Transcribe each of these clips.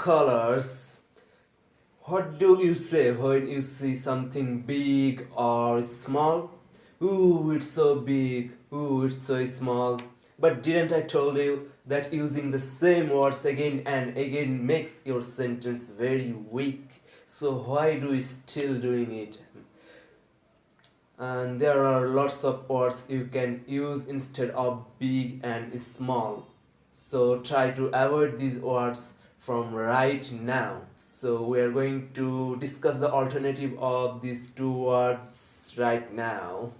colors. What do you say when you see something big or small? Ooh, it's so big. Ooh, it's so small. But didn't I told you that using the same words again and again makes your sentence very weak? So why do you still doing it? And there are lots of words you can use instead of big and small, so try to avoid these words from right now. So we are going to discuss the alternative of these two words right now.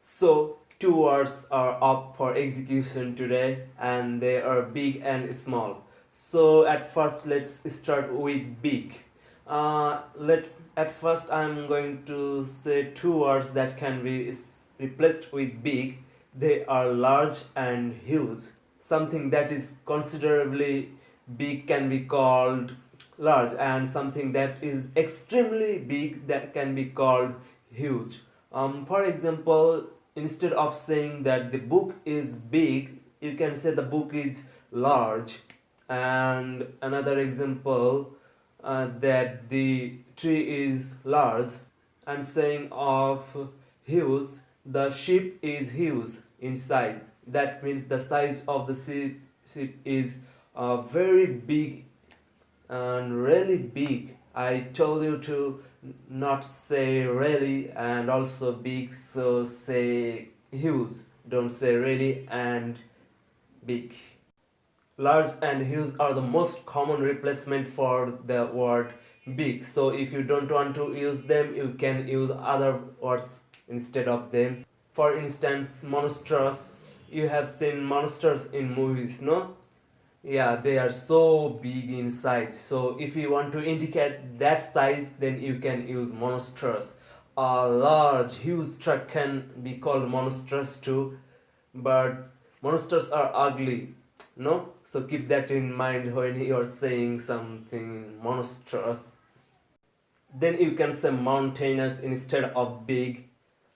So two words are up for execution today and they are big and small. So at first let's start with big. Let At first I'm going to say two words that can be replaced with big. They are large and huge. Something that is considerably big can be called large, and something that is extremely big that can be called huge. For example, instead of saying that the book is big, you can say the book is large. And another example, that the tree is large, and saying of huge, the ship is huge in size. That means the size of the ship is very big and really big. I told you to not say really and also big, so say huge. Don't say really and big. Large and huge are the most common replacement for the word big. So if you don't want to use them, you can use other words instead of them. For instance, monstrous. You have seen monsters in movies, no? Yeah, they are so big in size. So if you want to indicate that size, then you can use monstrous. A large, huge truck can be called monstrous too, but monsters are ugly, no? So keep that in mind when you are saying something monstrous. Then you can say mountainous instead of big,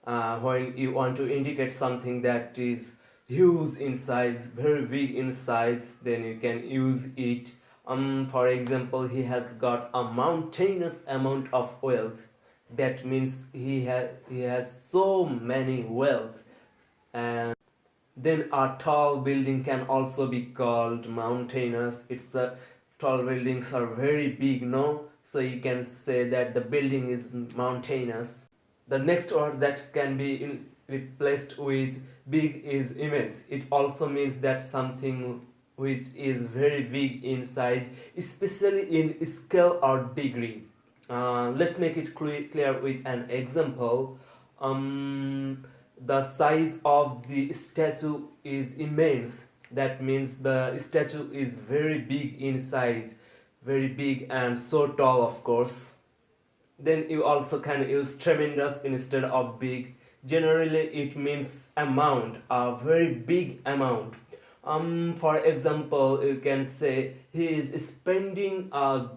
when you want to indicate something that is huge in size, very big in size, then you can use it. For example, he has got a mountainous amount of wealth. That means he has so many wealth. And then a tall building can also be called mountainous. It's a Tall buildings are very big, no? So you can say that the building is mountainous. The next word that can be replaced with big is immense. It also means that something which is very big in size, especially in scale or degree. Let's make it clear with an example. The size of the statue is immense. That means the statue is very big in size, very big and so tall, of course. Then you also can use tremendous instead of big. Generally it means amount, a very big amount. For example, you can say he is spending a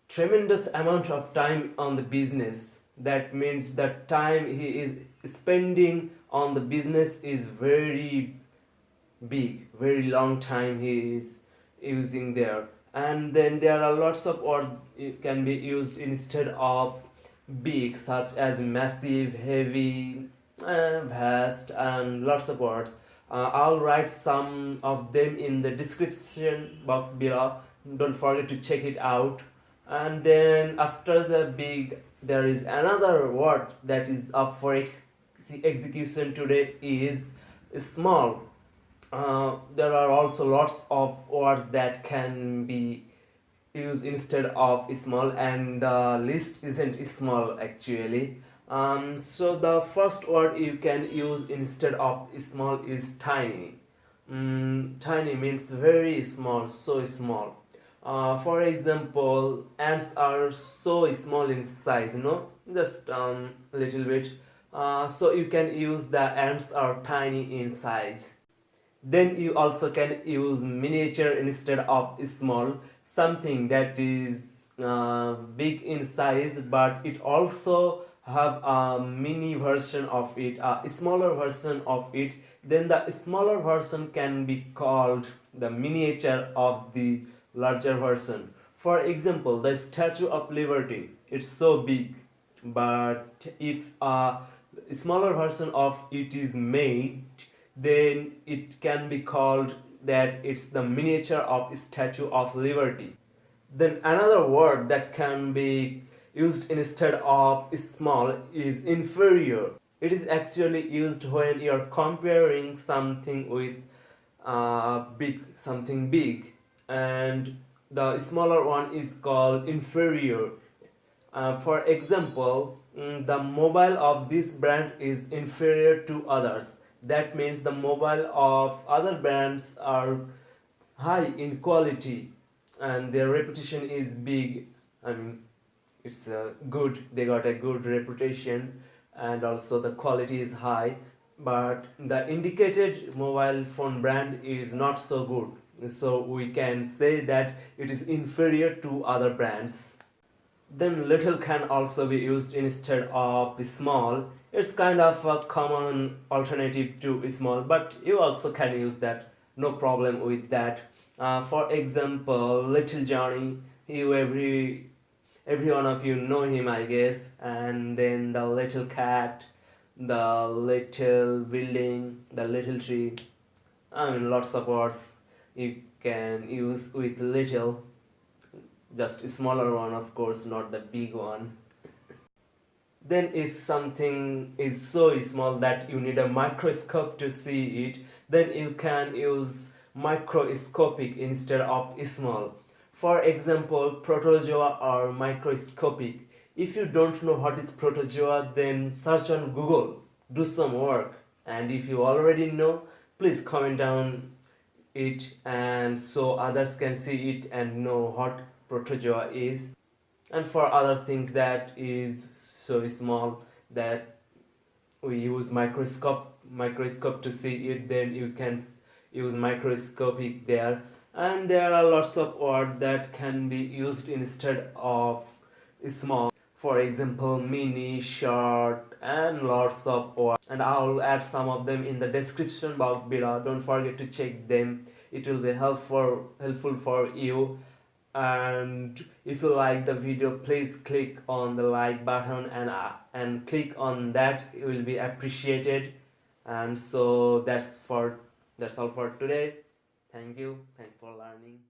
tremendous amount of time on the business. That means the time he is spending on the business is very big, very long time he is using there. And then there are lots of words it can be used instead of big, such as massive, heavy, vast, and lots of words. I'll write some of them in the description box below. Don't forget to check it out. And then after the big, there is another word that is up for execution today is small. There are also lots of words that can be used instead of small, and the list isn't small actually. So the first word you can use instead of small is tiny. Tiny means very small, so small. For example, ants are so small in size, just little bit. So you can use the ants are tiny in size. Then you also can use miniature instead of small, something that is big in size but it also have a mini version of it, a smaller version of it, then the smaller version can be called the miniature of the larger version. For example, the Statue of Liberty, it's so big, but if a smaller version of it is made, then it can be called that it's the miniature of Statue of Liberty. Then another word that can be used instead of small is inferior. It is actually used when you are comparing something with something big, and the smaller one is called inferior. For example, the mobile of this brand is inferior to others. That means the mobile of other brands are high in quality and their reputation is big. I mean, it's good, they got a good reputation, and also the quality is high, but the indicated mobile phone brand is not so good, so we can say that it is inferior to other brands. Then little can also be used instead of small. It's kind of a common alternative to small, but you also can use that. No problem with that. For example, Little Johnny. You every one of you know him, I guess. And then the little cat, the little building, the little tree. I mean, lots of words you can use with little, just a smaller one, of course, not the big one. Then if something is so small that you need a microscope to see it, then you can use microscopic instead of small. For example, protozoa are microscopic. If you don't know what is protozoa, then search on Google, do some work, and if you already know, please comment down it and so others can see it and know what protozoa is. And for other things that is so small that we use microscope to see it, then you can use microscopic there. And there are lots of words that can be used instead of small. For example, mini, short, and lots of words, and I'll add some of them in the description box below. Don't forget to check them, it will be helpful for you. And if you like the video, please click on the like button and click on that, it will be appreciated. And so that's all for today. Thank you, thanks for learning.